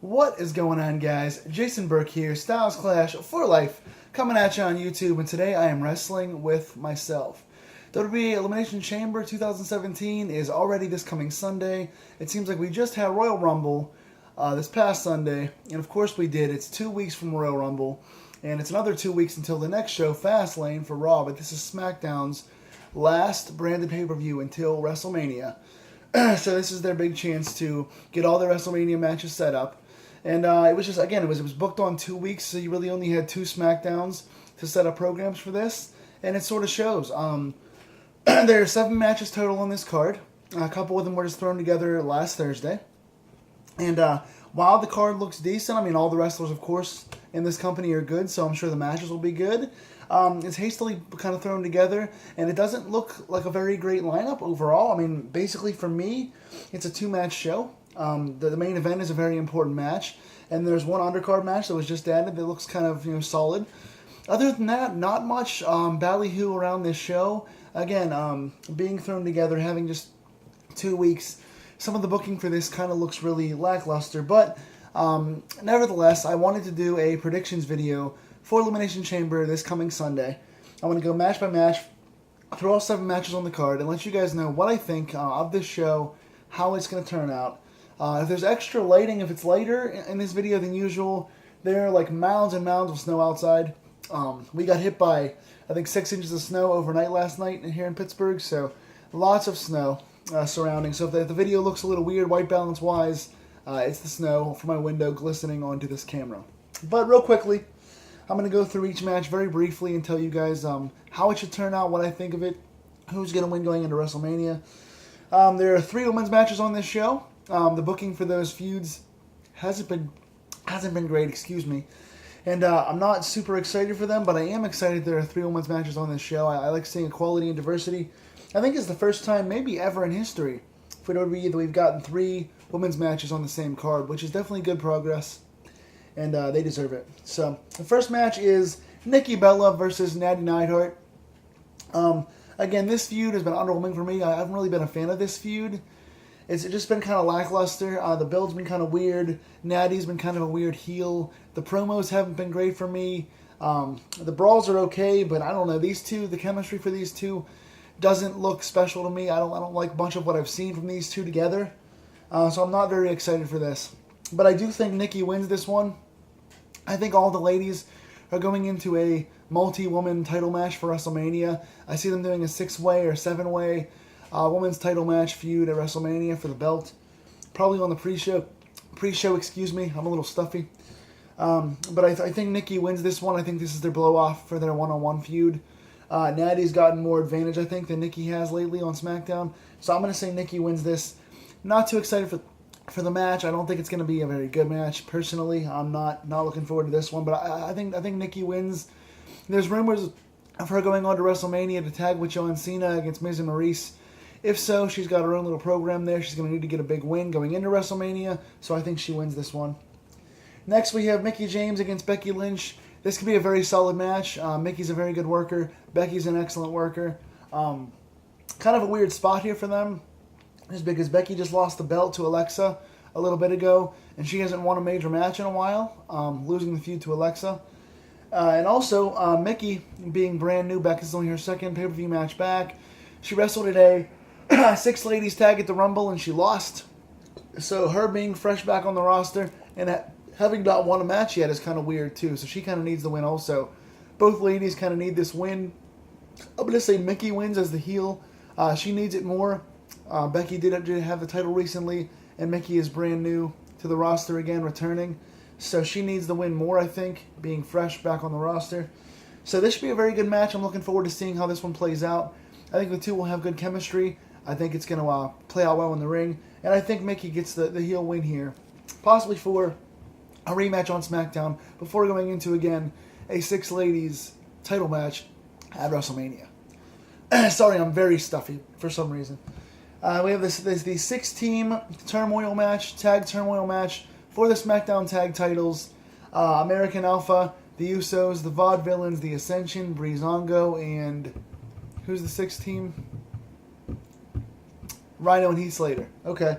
What is going on, guys? Jason Burke here, Styles Clash for Life, coming at you on YouTube, and today I am wrestling with myself. WWE Elimination Chamber 2017 is already this coming Sunday. It seems like we just had Royal Rumble this past Sunday, and of course we did. It's 2 weeks from Royal Rumble, and it's another 2 weeks until the next show, Fastlane, for Raw, but this is SmackDown's last branded pay-per-view until WrestleMania. So this is their big chance to get all their WrestleMania matches set up. And it was just, again, it was booked on 2 weeks, so you really only had 2 SmackDowns to set up programs for this. And it sort of shows. There are 7 matches total on this card. A couple of them were just thrown together last Thursday. And while the card looks decent, I mean, all the wrestlers, of course, in this company are good, so I'm sure the matches will be good. It's hastily kind of thrown together, and it doesn't look like a very great lineup overall. I mean, basically for me, it's a 2-match show. The main event is a very important match, and there's one undercard match that was just added that looks kind of solid. Other than that, not much ballyhoo around this show. Again, being thrown together, having just 2 weeks. Some of the booking for this kind of looks really lackluster, but nevertheless, I wanted to do a predictions video for Elimination Chamber this coming Sunday. I want to go match by match through all 7 matches on the card and let you guys know what I think of this show, how it's going to turn out. If there's extra lighting, if it's lighter in this video than usual, there are like mounds and mounds of snow outside. We got hit by, I think, 6 inches of snow overnight last night here in Pittsburgh, so lots of snow surrounding. So if the video looks a little weird white balance wise, it's the snow from my window glistening onto this camera. But real quickly, I'm going to go through each match very briefly and tell you guys how it should turn out, what I think of it, who's going to win going into WrestleMania. There are 3 women's matches on this show. The booking for those feuds hasn't been great, excuse me. And I'm not super excited for them, but I am excited there are 3 women's matches on this show. I like seeing equality and diversity. I think it's the first time, maybe ever in history, for WWE that we've gotten 3 women's matches on the same card, which is definitely good progress, and they deserve it. So, the first match is Nikki Bella versus Natty Neidhart. Again, this feud has been underwhelming for me. I haven't really been a fan of this feud. It's just been kind of lackluster. The build's been kind of weird. Natty's been kind of a weird heel. The promos haven't been great for me. The brawls are okay, but I don't know. These two, the chemistry for these two doesn't look special to me. I don't like much of what I've seen from these two together. So I'm not very excited for this. But I do think Nikki wins this one. I think all the ladies are going into a multi-woman title match for WrestleMania. I see them doing a 6-way or 7-way women's title match feud at WrestleMania for the belt. Probably on the pre-show, excuse me. I'm a little stuffy. But I think Nikki wins this one. I think this is their blow-off for their one-on-one feud. Natty's gotten more advantage, I think, than Nikki has lately on SmackDown. So I'm going to say Nikki wins this. Not too excited for the match. I don't think it's going to be a very good match. Personally, I'm not looking forward to this one. But I think Nikki wins. There's rumors of her going on to WrestleMania to tag with John Cena against Miz and Maurice. If so, she's got her own little program there. She's going to need to get a big win going into WrestleMania, so I think she wins this one. Next, we have Mickie James against Becky Lynch. This could be a very solid match. Mickey's a very good worker. Becky's an excellent worker. Kind of a weird spot here for them, is because Becky just lost the belt to Alexa a little bit ago, and she hasn't won a major match in a while, losing the feud to Alexa. And also, Mickie, being brand new, Becky's only her 2nd pay-per-view match back. She wrestled at a 6 ladies tag at the Rumble, and she lost. So her being fresh back on the roster and having not won a match yet is kind of weird too. So she kind of needs the win also. Both ladies kind of need this win. I'm going to say Mickie wins as the heel. She needs it more. Becky did have the title recently, and Mickie is brand new to the roster again, returning. So she needs the win more, I think, being fresh back on the roster. So this should be a very good match. I'm looking forward to seeing how this one plays out. I think the two will have good chemistry. I think it's going to play out well in the ring. And I think Mickie gets the heel win here. Possibly for a rematch on SmackDown before going into, again, a 6 ladies title match at WrestleMania. Sorry, I'm very stuffy for some reason. We have the 6-team turmoil match, tag turmoil match for the SmackDown tag titles. American Alpha, the Usos, the Vaudevillains, the Ascension, Breezango, and who's the 6th team? Rhino and Heath Slater. Okay.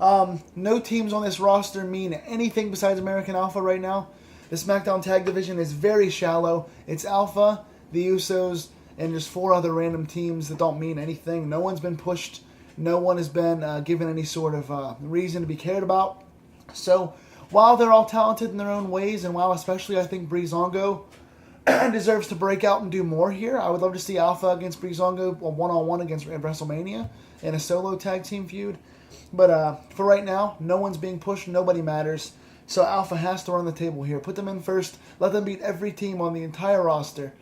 No teams on this roster mean anything besides American Alpha right now. The SmackDown Tag Division is very shallow. It's Alpha, the Usos, and just 4 other random teams that don't mean anything. No one's been pushed. No one has been given any sort of reason to be cared about. So, while they're all talented in their own ways, and while especially I think Breezango deserves to break out and do more here, I would love to see Alpha against Breezango one-on-one against WrestleMania in a solo tag team feud. But for right now, no one's being pushed. Nobody matters. So Alpha has to run the table here. Put them in first. Let them beat every team on the entire roster.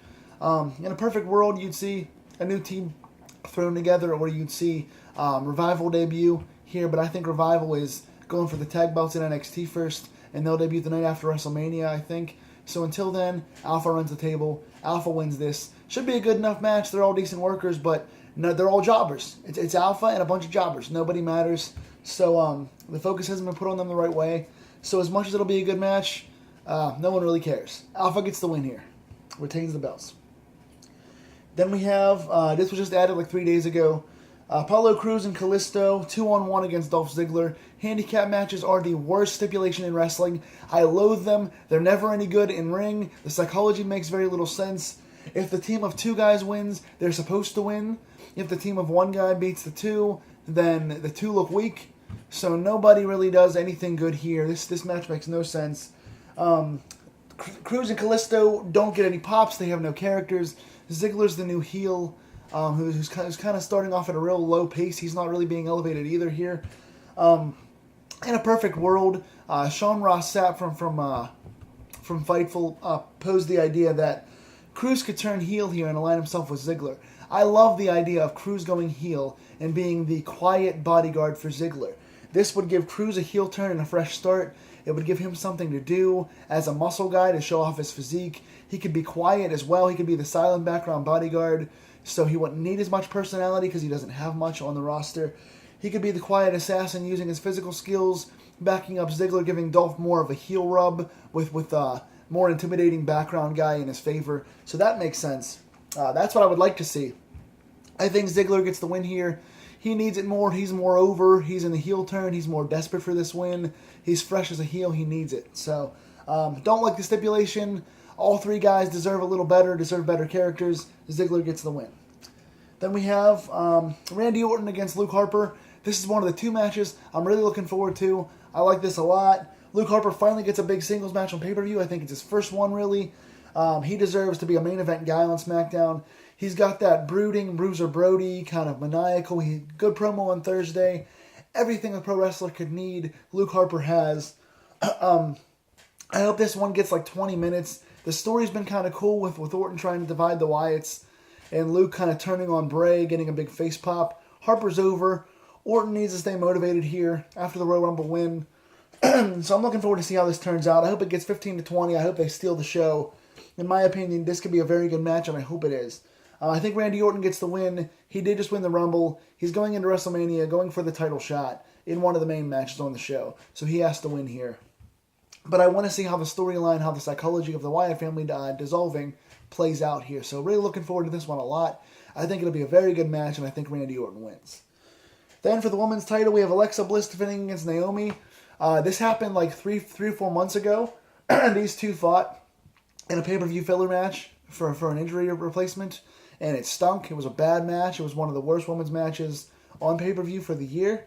In a perfect world, you'd see a new team thrown together, or you'd see Revival debut here. But I think Revival is going for the tag belts in NXT first, and they'll debut the night after WrestleMania, I think. So until then, Alpha runs the table. Alpha wins this. Should be a good enough match. They're all decent workers, but no, they're all jobbers. It's Alpha and a bunch of jobbers. Nobody matters. So the focus hasn't been put on them the right way. So as much as it'll be a good match, no one really cares. Alpha gets the win here. Retains the belts. Then we have, this was just added like 3 days ago, Apollo Crews and Kalisto, 2-on-1 against Dolph Ziggler. Handicap matches are the worst stipulation in wrestling. I loathe them. They're never any good in ring. The psychology makes very little sense. If the team of 2 guys wins, they're supposed to win. If the team of 1 guy beats the 2, then the 2 look weak. So nobody really does anything good here. This match makes no sense. Crews and Kalisto don't get any pops. They have no characters. Ziggler's the new heel, who's kind of starting off at a real low pace. He's not really being elevated either here. In a perfect world, Sean Ross Sapp from Fightful posed the idea that Crews could turn heel here and align himself with Ziggler. I love the idea of Crews going heel and being the quiet bodyguard for Ziggler. This would give Crews a heel turn and a fresh start. It would give him something to do as a muscle guy to show off his physique. He could be quiet as well. He could be the silent background bodyguard, so he wouldn't need as much personality because he doesn't have much on the roster. He could be the quiet assassin using his physical skills, backing up Ziggler, giving Dolph more of a heel rub with more intimidating background guy in his favor. So that makes sense. That's what I would like to see. I think Ziggler gets the win here. He needs it more. He's more over. He's in the heel turn. He's more desperate for this win. He's fresh as a heel. He needs it. So, don't like the stipulation. All 3 guys deserve a little better, deserve better characters. Ziggler gets the win. Then we have Randy Orton against Luke Harper. This is one of the 2 matches I'm really looking forward to. I like this a lot. Luke Harper finally gets a big singles match on pay-per-view. I think it's his first one, really. He deserves to be a main event guy on SmackDown. He's got that brooding Bruiser Brody, kind of maniacal. Good promo on Thursday. Everything a pro wrestler could need, Luke Harper has. I hope this one gets like 20 minutes. The story's been kind of cool with Orton trying to divide the Wyatts and Luke kind of turning on Bray, getting a big face pop. Harper's over. Orton needs to stay motivated here after the Royal Rumble win. So I'm looking forward to see how this turns out. I hope it gets 15 to 20. I hope they steal the show. In my opinion, this could be a very good match, and I hope it is. I think Randy Orton gets the win. He did just win the Rumble. He's going into WrestleMania, going for the title shot in one of the main matches on the show. So he has to win here. But I want to see how the storyline, how the psychology of the Wyatt family dissolving plays out here. So really looking forward to this one a lot. I think it'll be a very good match, and I think Randy Orton wins. Then for the women's title, we have Alexa Bliss defending against Naomi. This happened like three or 4 months ago. These 2 fought in a pay-per-view filler match for an injury replacement, and it stunk. It was a bad match. It was one of the worst women's matches on pay-per-view for the year.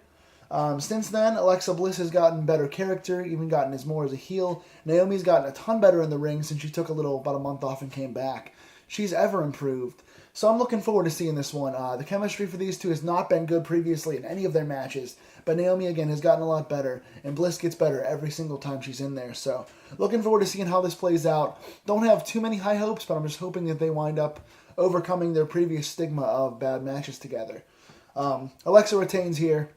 Since then, Alexa Bliss has gotten better character, even gotten more as a heel. Naomi's gotten a ton better in the ring since she took about a month off and came back. She's ever improved. So I'm looking forward to seeing this one. The chemistry for these 2 has not been good previously in any of their matches, but Naomi, again, has gotten a lot better, and Bliss gets better every single time she's in there. So looking forward to seeing how this plays out. Don't have too many high hopes, but I'm just hoping that they wind up overcoming their previous stigma of bad matches together. Alexa retains here.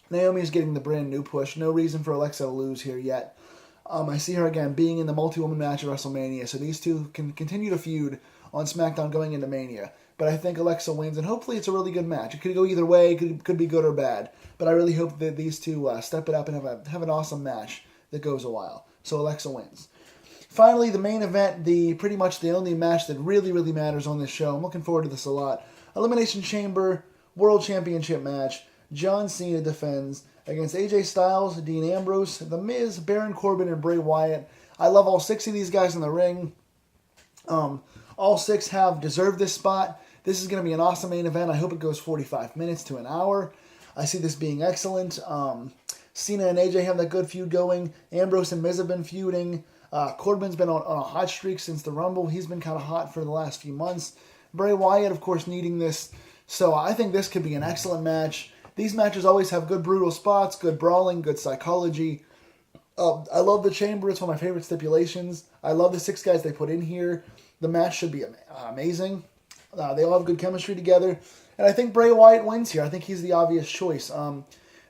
Naomi is getting the brand new push. No reason for Alexa to lose here yet. I see her again being in the multi-woman match at WrestleMania, so these 2 can continue to feud on SmackDown going into Mania. But I think Alexa wins, and hopefully it's a really good match. It could go either way. It could be good or bad. But I really hope that these 2 step it up and have an awesome match that goes a while. So Alexa wins. Finally, the main event, pretty much the only match that really, really matters on this show. I'm looking forward to this a lot. Elimination Chamber World Championship match. John Cena defends against AJ Styles, Dean Ambrose, The Miz, Baron Corbin, and Bray Wyatt. I love all 6 of these guys in the ring. All 6 have deserved this spot. This is going to be an awesome main event. I hope it goes 45 minutes to an hour. I see this being excellent. Cena and AJ have that good feud going. Ambrose and Miz have been feuding. Corbin's been on a hot streak since the Rumble. He's been kind of hot for the last few months. Bray Wyatt, of course, needing this. So I think this could be an excellent match. These matches always have good brutal spots, good brawling, good psychology. I love the Chamber. It's one of my favorite stipulations. I love the 6 guys they put in here. The match should be amazing. They all have good chemistry together. And I think Bray Wyatt wins here. I think he's the obvious choice.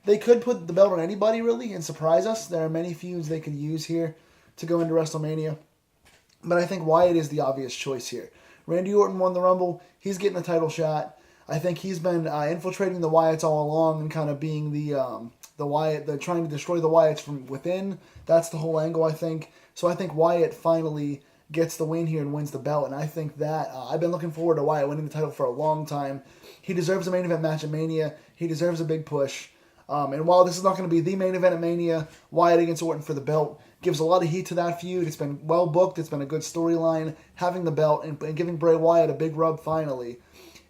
They could put the belt on anybody, really, and surprise us. There are many feuds they could use here to go into WrestleMania. But I think Wyatt is the obvious choice here. Randy Orton won the Rumble. He's getting a title shot. I think he's been infiltrating the Wyatts all along and kind of being trying to destroy the Wyatts from within. That's the whole angle, I think. So I think Wyatt finally gets the win here and wins the belt. And I think that I've been looking forward to Wyatt winning the title for a long time. He deserves a main event match at Mania. He deserves a big push. And while this is not going to be the main event at Mania, Wyatt against Orton for the belt gives a lot of heat to that feud. It's been well booked. It's been a good storyline. Having the belt and giving Bray Wyatt a big rub finally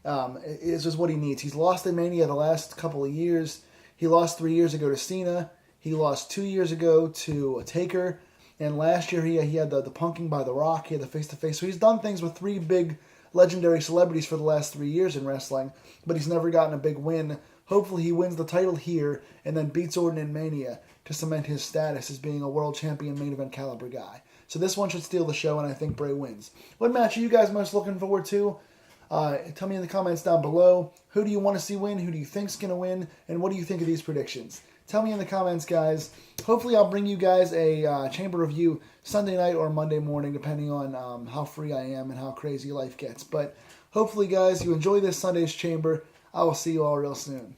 is just what he needs. He's lost at Mania the last couple of years. He lost 3 years ago to Cena. He lost 2 years ago to Taker. And last year he had the punking by The Rock. He had the face-to-face. So he's done things with 3 big legendary celebrities for the last 3 years in wrestling. But he's never gotten a big win. Hopefully he wins the title here and then beats Orton in Mania to cement his status as being a world champion main event caliber guy. So this one should steal the show, and I think Bray wins. What match are you guys most looking forward to? Tell me in the comments down below. Who do you want to see win? Who do you think's going to win? And what do you think of these predictions? Tell me in the comments, guys. Hopefully I'll bring you guys a Chamber review Sunday night or Monday morning, depending on how free I am and how crazy life gets. But hopefully, guys, you enjoy this Sunday's Chamber. I will see you all real soon.